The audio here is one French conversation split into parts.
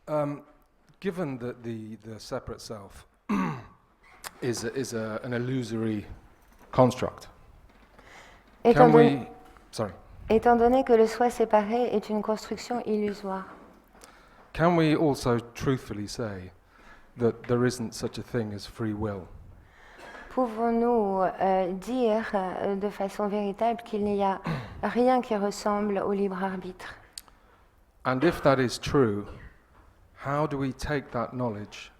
Um, given that the separate self is an illusory construct, Étant, can don- we... Sorry. étant donné que le soi séparé est une construction illusoire, Can we also truthfully say that there isn't such a thing as free will? pouvons-nous dire de façon véritable qu'il n'y a rien qui ressemble au libre arbitre? And if that is true, how do we take that knowledge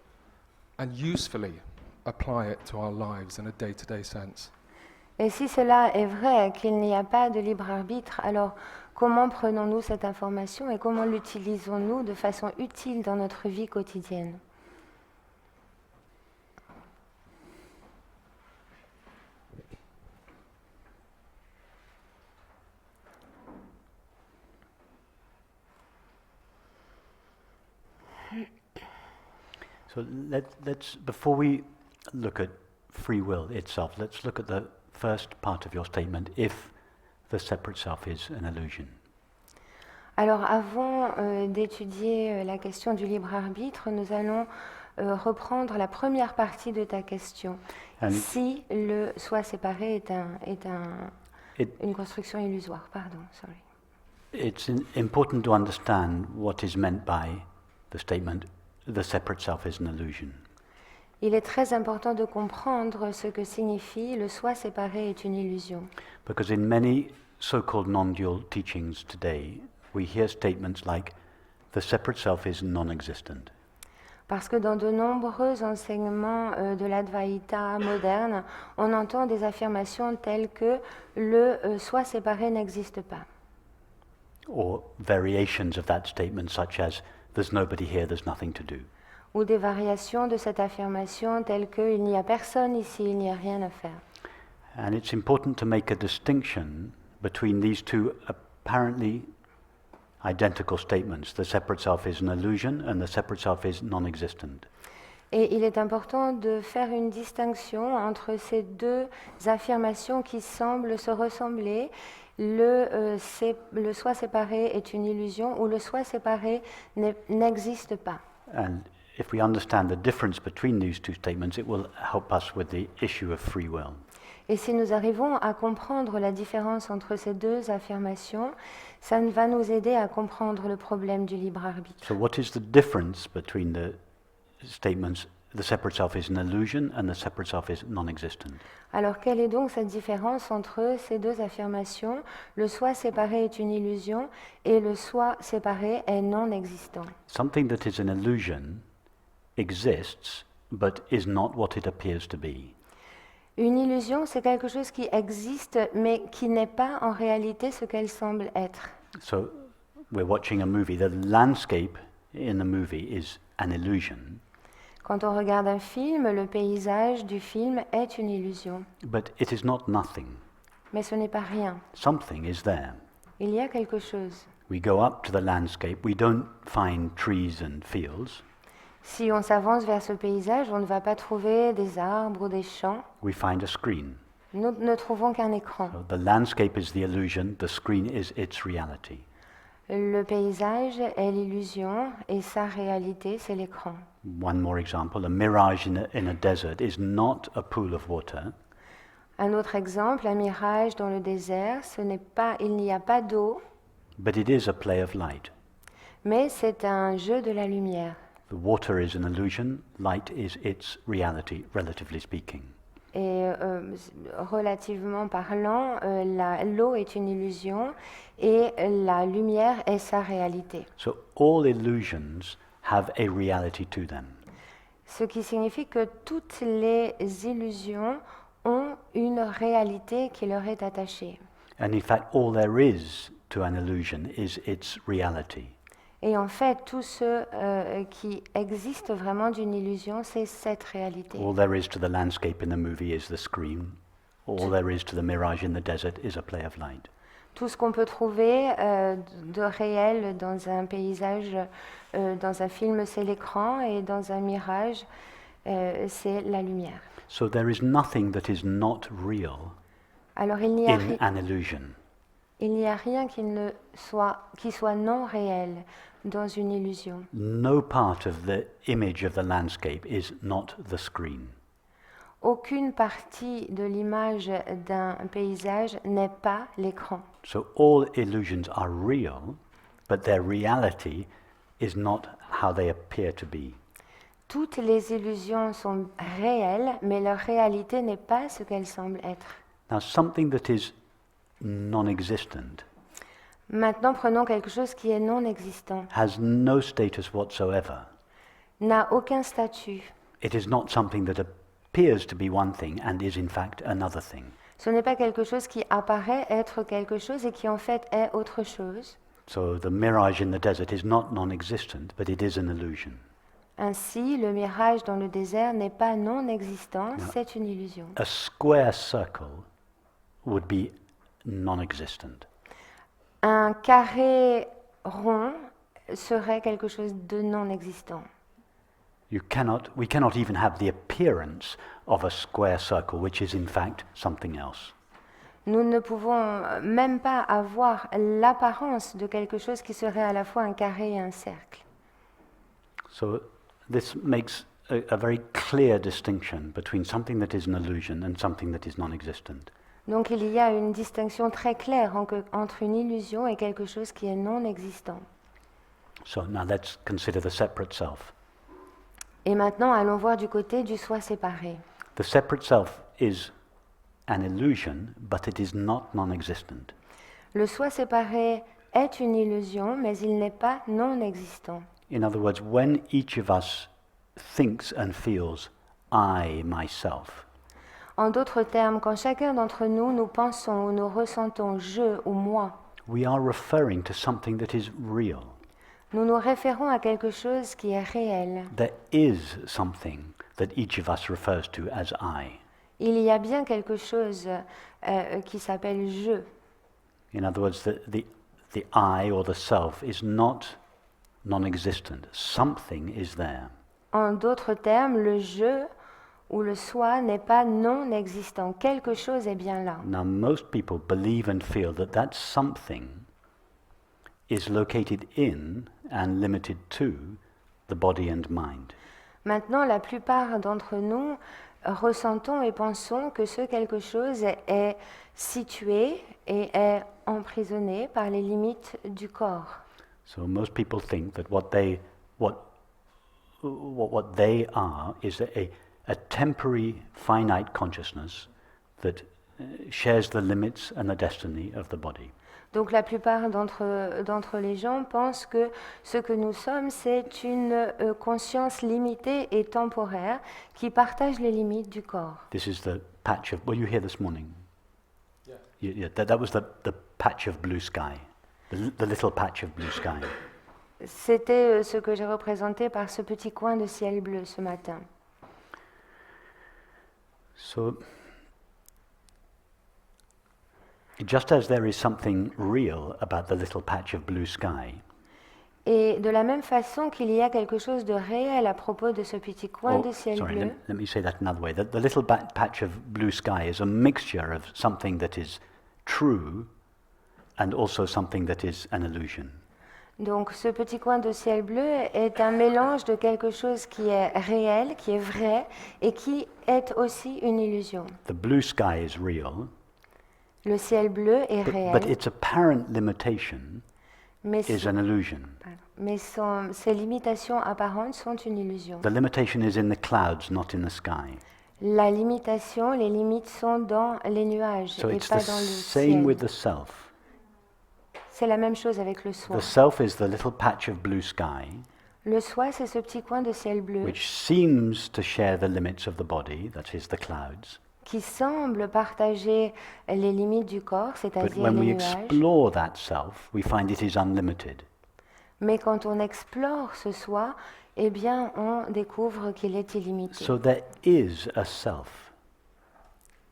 and usefully apply it to our lives in a day-to-day sense? Et si cela est vrai, qu'il n'y a pas de libre arbitre, alors comment prenons-nous cette information et comment l'utilisons-nous de façon utile dans notre vie quotidienne? So let's before we look at free will itself, let's look at the first part of your statement, if the separate self is an illusion. Alors avant d'étudier la question du libre arbitre, nous allons reprendre la première partie de ta question. And Si le soi séparé est it, une construction illusoire, pardon, sorry. it's important to understand what is meant by the statement, the separate self is an illusion. Il est très important de comprendre ce que signifie le soi séparé est une illusion. Because in many so-called non-dual teachings today, we hear statements like, the separate self is non-existent. Parce que dans de nombreux enseignements de l'Advaita moderne, on entend des affirmations telles que le soi séparé n'existe pas. Or variations of that statement such as, there's nobody here, there's nothing to do. Ou des variations de cette affirmation telles que il n'y a personne ici, il n'y a rien à faire. And it's important to make a distinction between these two apparently identical statements. The separate self is an illusion and the separate self is non-existent. Et il est important de faire une distinction entre ces deux affirmations qui semblent se ressembler. Le soi séparé est une illusion ou le soi séparé n'existe pas. And if we understand the difference between these two statements, it will help us with the issue of free will. Et si nous arrivons à comprendre la différence entre ces deux affirmations, ça va nous aider à comprendre le problème du libre arbitre. So what is the difference between the statements, the separate self is an illusion and the separate self is non-existent? Alors quelle est donc cette différence entre ces deux affirmations? Le soi séparé est une illusion et le soi séparé est non existant. Something that is an illusion exists but is not what it appears to be. Une illusion, c'est quelque chose qui existe mais qui n'est pas en réalité ce qu'elle semble être. So we're watching a movie. The landscape in the movie is an illusion, Quand on regarde un film, le paysage du film est une illusion, but it is not nothing. mais ce n'est pas rien. Something is there. Il y a quelque chose. We go up to the landscape. We don't find trees and fields. Si on s'avance vers ce paysage, on ne va pas trouver des arbres ou des champs. We find a screen. Nous ne trouvons qu'un écran. So the landscape is the illusion. The screen is its reality. Le paysage est l'illusion et sa réalité, c'est l'écran. One more example. A mirage in a desert is not a pool of water. Un autre exemple, un mirage dans le désert, il n'y a pas d'eau, But it is a play of light. mais c'est un jeu de la lumière. The water is an illusion, light is its reality, relatively speaking. Et relativement parlant, l'eau est une illusion et la lumière est sa réalité. So all illusions have a reality to them. Ce qui signifie que toutes les illusions ont une réalité qui leur est attachée. And in fact, all there is to an illusion is its reality. Et en fait, tout ce qui existe vraiment d'une illusion, c'est cette réalité. All there is to the landscape in the movie is the screen. All there is to the mirage in the desert is a play of light. Tout ce qu'on peut trouver de réel dans un paysage, dans un film, c'est l'écran, et dans un mirage, c'est la lumière. So there is nothing that is not real Alors il n'y a in an illusion. Il n'y a rien qui soit non réel dans une illusion. No part of the image of the landscape is not the screen. Aucune partie de l'image d'un paysage n'est pas l'écran. So all illusions are real, but their reality is not how they appear to be. Toutes les illusions sont réelles, mais leur réalité n'est pas ce qu'elle semble être. Now, something that is non-existent Maintenant, prenons quelque chose qui est non existant, has no status whatsoever. n'a aucun statut. It is not something that appears to be one thing and is in fact another thing. Ce n'est pas quelque chose qui apparaît être quelque chose et qui en fait est autre chose. So the mirage in the desert is not non-existent, but it is an illusion. Ainsi, le mirage dans le désert n'est pas non existant, Non. c'est une illusion. A square circle would be non-existent. Un carré rond serait quelque chose de non existant. We cannot even have the appearance of a square circle, which is in fact something else. Nous ne pouvons même pas avoir l'apparence de quelque chose qui serait à la fois un carré et un cercle. So this makes a very clear distinction between something that is an illusion and something that is non-existent. Donc il y a une distinction très claire entre une illusion et quelque chose qui est non existant. So now let's consider the separate self. Et maintenant, allons voir du côté du soi séparé. The separate self is an illusion, but it is not non-existent. Le soi séparé est une illusion, mais il n'est pas non existant. In other words, when each of us thinks and feels I, myself, En d'autres termes, quand chacun d'entre nous, nous pensons ou nous ressentons je ou moi, we are referring to something that is real. nous nous référons à quelque chose qui est réel. There is something that each of us refers to as I. Il y a bien quelque chose qui s'appelle je. In other words, the I or the self is not non-existent. Something is there. En d'autres termes, le je ou le soi n'est pas non existant. Quelque chose est bien là. Now, most people believe and feel that that something is located in and limited to the body and mind. Maintenant, la plupart d'entre nous ressentons et pensons que ce quelque chose est situé et est emprisonné par les limites du corps. So most people think that what they are is a temporary finite consciousness that shares the limits and the destiny of the body. Donc la plupart d'entre les gens pensent que ce que nous sommes, c'est une conscience limitée et temporaire qui partage les limites du corps. This is the patch of, were you here this morning? Yeah, that was the patch of blue sky, the little patch of blue sky. C'était ce que j'ai représenté par ce petit coin de ciel bleu ce matin. So, just as there is something real about the little patch of blue sky, Et de la même façon qu'il y a quelque chose de réel à propos de ce petit coin de ciel sorry, bleu, let me say that another way. The little patch of blue sky is a mixture of something that is true and also something that is an illusion. donc ce petit coin de ciel bleu est un mélange de quelque chose qui est réel, qui est vrai, et qui est aussi une illusion. The blue sky is real, Le ciel bleu est but réel, its apparent limitation mais, is an illusion. ses limitations apparentes sont une illusion. The limitation is in the clouds, not in the sky. La limitation, les limites sont dans les nuages So et it's pas the dans le same ciel. with the self. C'est la même chose avec le soi. The self is the little patch of blue sky, Le soi, c'est ce petit coin de ciel bleu which seems to share the limits of the body, that is the clouds. qui semble partager les limites du corps, But c'est-à-dire when we les nuages. explore that self, we find it is unlimited. Mais quand on explore ce soi, eh bien, on découvre qu'il est illimité. So there is a self,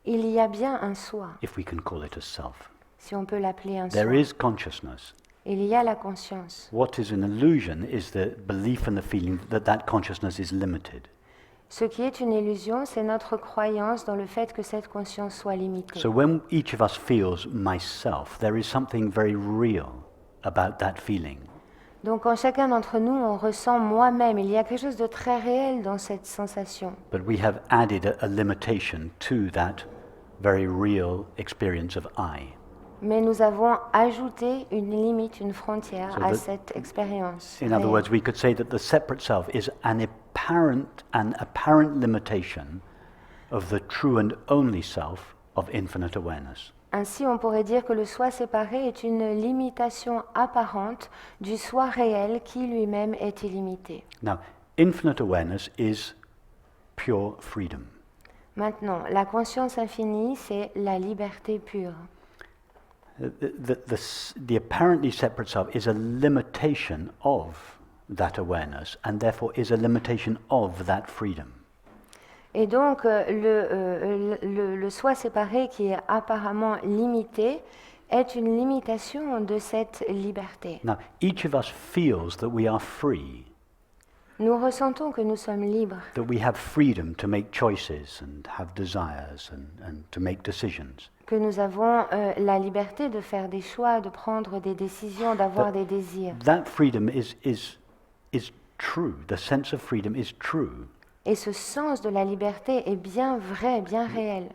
Il y a bien un soi, if we can call it a self. si on peut l'appeler un soi. There is consciousness. Il y a la conscience. What is an illusion is the belief and the feeling that that consciousness is limited. Ce qui est une illusion, c'est notre croyance dans le fait que cette conscience soit limitée. So when each of us feels myself, there is something very real about that feeling. Donc quand chacun d'entre nous, on ressent moi-même, il y a quelque chose de très réel dans cette sensation. But we have added a limitation to that very real experience of I. Mais nous avons ajouté une limite, une frontière So à the- cette expérience. In other réelle. words, we could say that the separate self is an apparent limitation of the true and only self of infinite awareness. Ainsi, on pourrait dire que le soi séparé est une limitation apparente du soi réel qui lui-même est illimité. Now, infinite awareness is pure freedom. Maintenant, la conscience infinie, c'est la liberté pure. The apparently separate self is a limitation of that awareness and therefore is a limitation of that freedom. Et donc, le soi séparé qui est apparemment limité est une limitation de cette liberté. Now, each of us feels that we are free, Nous ressentons que nous sommes libres, that we have freedom to make choices and have desires and to make decisions. que nous avons la liberté de faire des choix, de prendre des décisions, d'avoir des désirs. That freedom is true. The sense of freedom is true. Et ce sens de la liberté est bien vrai, bien réel.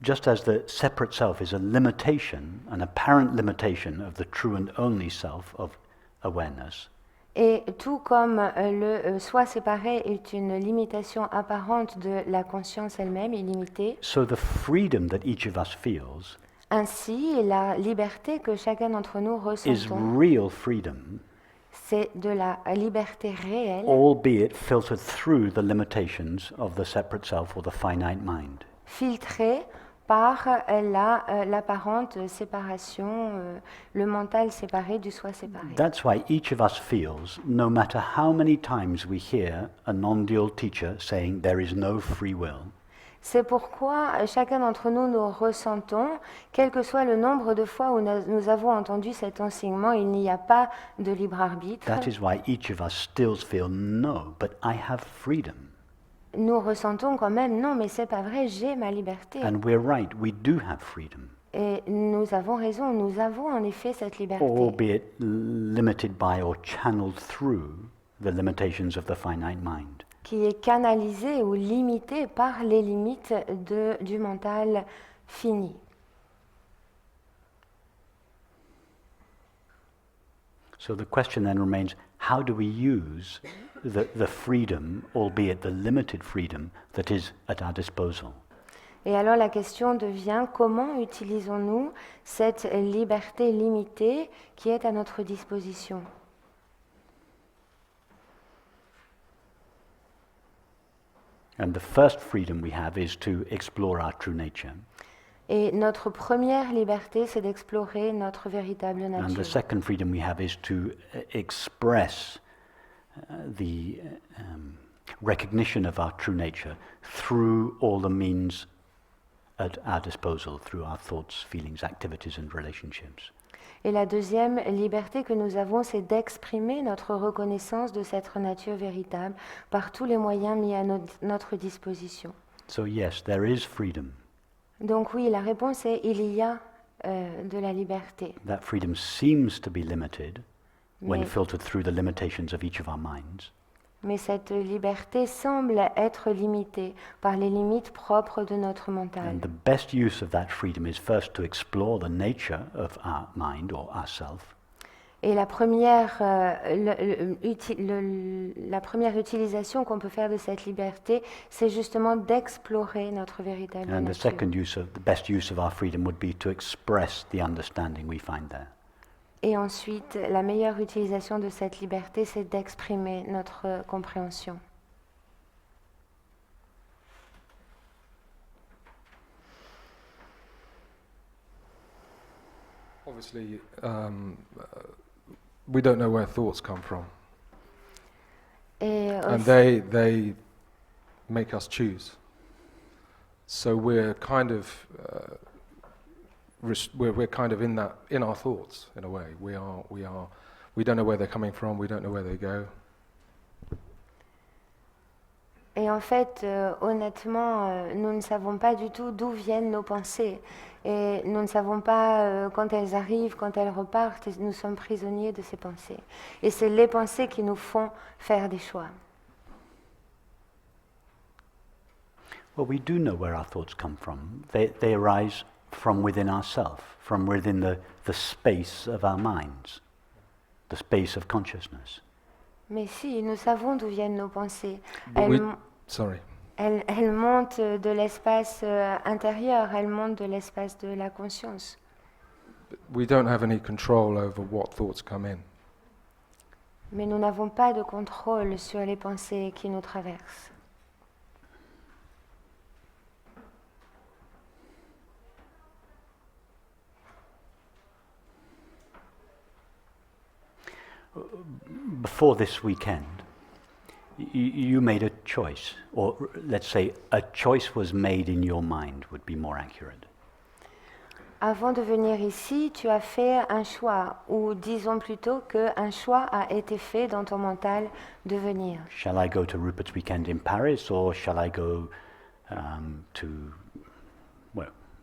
Just as the separate self is a limitation, an apparent limitation of the true and only self of awareness, Et tout comme le soi séparé est une limitation apparente de la conscience elle-même, illimitée, so the freedom that each of us feels ainsi la liberté que chacun d'entre nous is ressentons, real freedom, c'est de la liberté réelle, albeit filtered through the limitations of the separate self or the finite mind. filtrée par l'apparente séparation, le mental séparé du soi séparé. That's why each of us feels, no matter how many times we hear a non-dual teacher saying there is no free will, C'est pourquoi chacun d'entre nous nous ressentons, quel que soit le nombre de fois où nous avons entendu cet enseignement, il n'y a pas de libre arbitre. that is why each of us still feel, no, but I have freedom. Nous ressentons quand même, non, mais c'est pas vrai, j'ai ma liberté. And we're right, we do have freedom, Et nous avons raison, nous avons en effet cette liberté, albeit limited by or channeled through the limitations of the finite mind. qui est canalisée ou limitée par les limites du mental fini. So the question then remains, how do we use the freedom, albeit the limited freedom, that is at our disposal? Et alors la question devient, comment utilisons-nous cette liberté limitée qui est à notre disposition? And the first freedom we have is to explore our true nature. Et notre première liberté, c'est d'explorer notre véritable And the nature. second freedom we have is to express the recognition of our true nature through all the means at our disposal, through our thoughts, feelings, activities, and relationships. Et la deuxième liberté que nous avons, c'est d'exprimer notre reconnaissance de cette nature véritable par tous les moyens mis à notre disposition. So yes, there is freedom. Donc oui, la réponse est il y a de la liberté. That freedom seems to be limited when Mais, filtered through the limitations of each of our minds. mais cette liberté semble être limitée par les limites propres de notre mental. And the best use of that freedom is first to explore the nature of our mind or ourself, Et la première, la première utilisation qu'on peut faire de cette liberté, c'est justement d'explorer notre véritable and nature. the best use of our freedom would be to express the understanding we find there. Et ensuite, la meilleure utilisation de cette liberté, c'est d'exprimer notre compréhension. Obviously, we don't know where thoughts come from, Et and aussi- they make us choose. So we're kind of we're kind of in our thoughts in a way. We don't know where they're coming from. We don't know where they go. Et en fait, honnêtement, nous ne savons pas du tout d'où viennent nos pensées. Et nous ne savons pas quand elles arrivent, quand elles repartent. Et nous sommes prisonniers de ces pensées. Et c'est les pensées qui nous font faire des choix. Well, we do know where our thoughts come from. They arise from within ourselves, from within the space of our minds, the space of consciousness. Mais si, nous savons d'où viennent nos pensées. But we, Elles, sorry. elles montent de l'espace intérieur, elles montent de l'espace de la conscience. We don't have any control over what thoughts come in. Mais nous n'avons pas de contrôle sur les pensées qui nous traversent. Before this weekend, you made a choice, or let's say a choice was made in your mind would be more accurate. Avant de venir ici, tu as fait un choix, ou disons plutôt qu'un choix a été fait dans ton mental de venir. Shall I go to Rupert's weekend in Paris, or shall I go to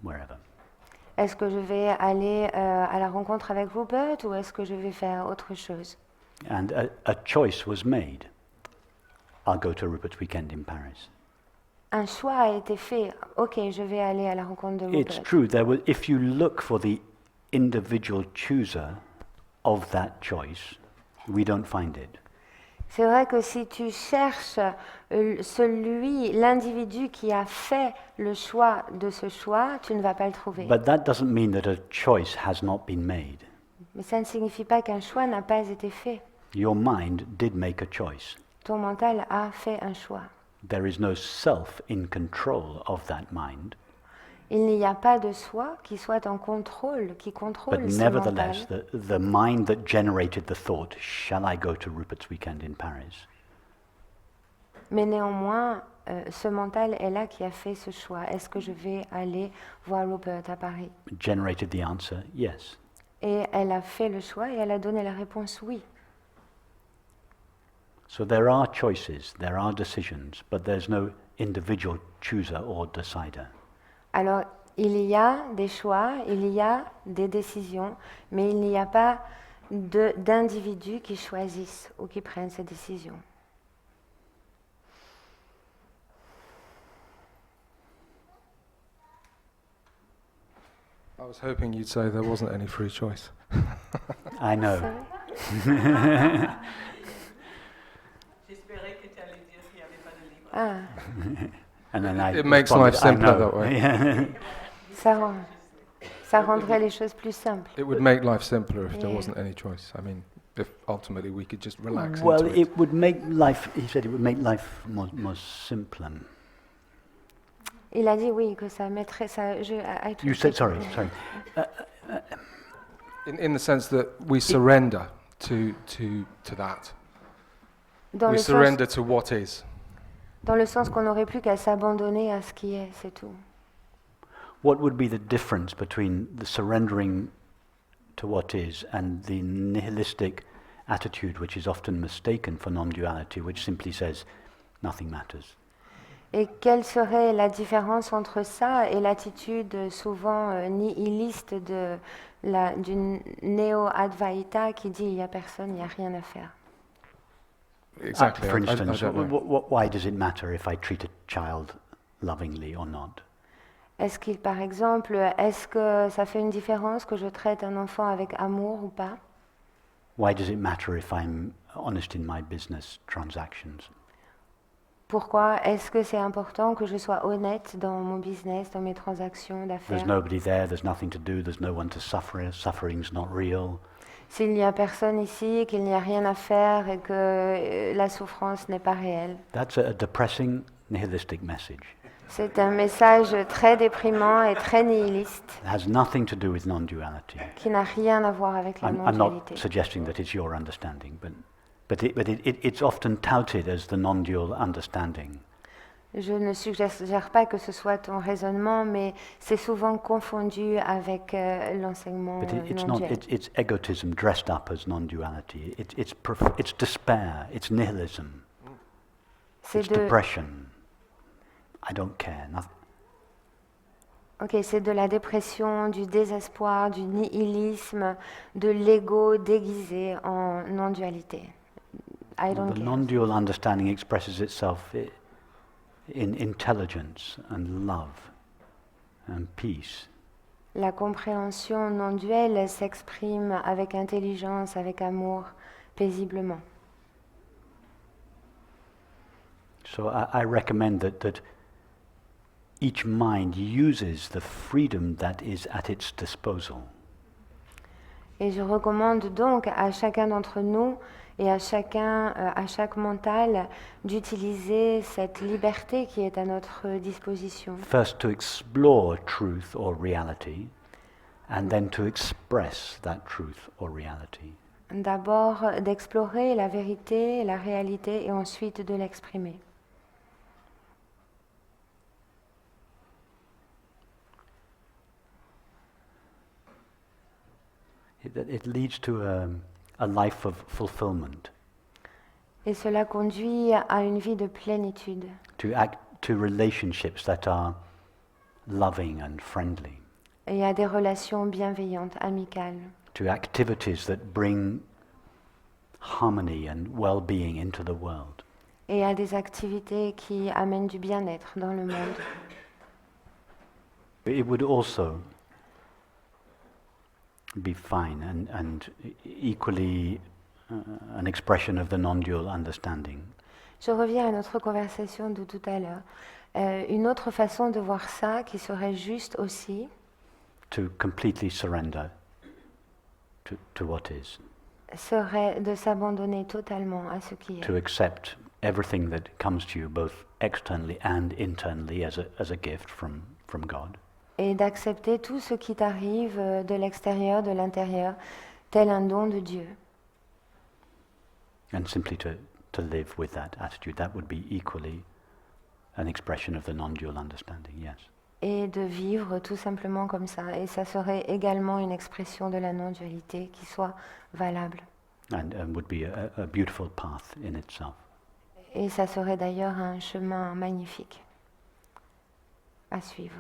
wherever? Est-ce que je vais aller à la rencontre avec Rupert ou est-ce que je vais faire autre chose? And a choice was made. I'll go to Rupert's weekend in Paris. Un choix a été fait. Ok, je vais aller à la rencontre de It's Rupert. true, if you look for the individual chooser of that choice, we don't find it. C'est vrai que si tu cherches l'individu qui a fait le choix de ce choix, tu ne vas pas le trouver. But that doesn't mean that a choice has not been made. Mais ça ne signifie pas qu'un choix n'a pas été fait. Your mind did make a choice. Ton mental a fait un choix. There is no self in control of that mind. Il n'y a pas de soi qui soit en contrôle, qui contrôle But ce nevertheless, mental. the mind that generated the thought, shall I go to Rupert's weekend in Paris? Mais néanmoins, ce mental est là qui a fait ce choix. Est-ce que je vais aller voir Rupert à Paris? Generated the answer, yes. Et elle a fait le choix et elle a donné la réponse oui. So there are choices, there are decisions, but there's no individual chooser or decider. Alors, il y a des choix, il y a des décisions, mais il n'y a pas d'individus qui choisissent ou qui prennent ces décisions. I was hoping you'd say there wasn't any free choice. I know. J'espérais que tu allais dire qu'il n'y avait pas de libre. Ah, And then I It makes responded, life simpler I know. that way. ça rendrait les choses plus simples. It would make life simpler if there Yeah. wasn't any choice. I mean, if ultimately we could just relax Well, into it. it would make life, he said it would make life more simpler. Il a dit oui, que ça mettrait ça. You said, sorry. In the sense that we surrender to that. Dans We le sens, surrender to what is. dans le sens qu'on n'aurait plus qu'à s'abandonner à ce qui est, c'est tout. What would be the difference between the surrendering to what is and the nihilistic attitude which is often mistaken for non-duality, which simply says nothing matters? Et quelle serait la différence entre ça et l'attitude souvent nihiliste du néo-advaita qui dit il n'y a personne, il n'y a rien à faire? Exactly. For I instance, don't know. why does it matter if I treat a child lovingly or not? Est-ce qu'il, par exemple, est-ce que ça fait une différence que je traite un enfant avec amour ou pas? Why does it matter if I'm honest in my business transactions? Pourquoi est-ce que c'est important que je sois honnête dans mon business, dans mes transactions There's d'affaires? nobody there, there's nothing to do, there's no one to suffer, suffering's not real. S'il n'y a personne ici, qu'il n'y a rien à faire et que la souffrance n'est pas réelle. That's a depressing, nihilistic message. C'est un message très déprimant et très nihiliste It has nothing to do with non-duality. qui n'a rien à voir avec la I'm not non-dualité. suggesting that it's your understanding, but it's often touted as the non-dual understanding. Je ne suggère pas que ce soit ton raisonnement, mais c'est souvent confondu avec l'enseignement But it's not. non-duel. It's egotism dressed up as non-duality. It's despair. It's nihilism. C'est It's de, depression. I don't care. ok, c'est de la dépression, du désespoir, du nihilisme, de l'ego déguisé en non-dualité. I don't The care. non-dual understanding expresses itself in intelligence and love and peace. La compréhension non-duelle s'exprime avec intelligence, avec amour, paisiblement. So I recommend that each mind uses the freedom that is at its disposal. Et je recommande donc à chacun d'entre nous et à chaque mental, d'utiliser cette liberté qui est à notre disposition. First to explore truth or reality, and then to express that truth or reality. D'abord d'explorer la vérité, la réalité, et ensuite de l'exprimer. It leads to a life of fulfillment, Et cela conduit à une vie de plénitude, to relationships that are loving and friendly, et à des relations bienveillantes, amicales, to activities that bring harmony and well-being into the world. et à des activités qui amènent du bien-être dans le monde. It would also be fine and equally an expression of the non-dual understanding. Je reviens à notre conversation de tout à l'heure. Une autre façon de voir ça, qui serait juste aussi, To completely surrender to what is, serait de s'abandonner totalement à ce qui to est, accept everything that comes to you both externally and internally as a gift from God, et d'accepter tout ce qui t'arrive de l'extérieur, de l'intérieur, tel un don de Dieu. and simply to live with that attitude. That would be equally an expression of the non-dual understanding, yes. Et de vivre tout simplement comme ça. Et ça serait également une expression de la non-dualité qui soit valable. And would be a beautiful path in itself. Et ça serait d'ailleurs un chemin magnifique à suivre.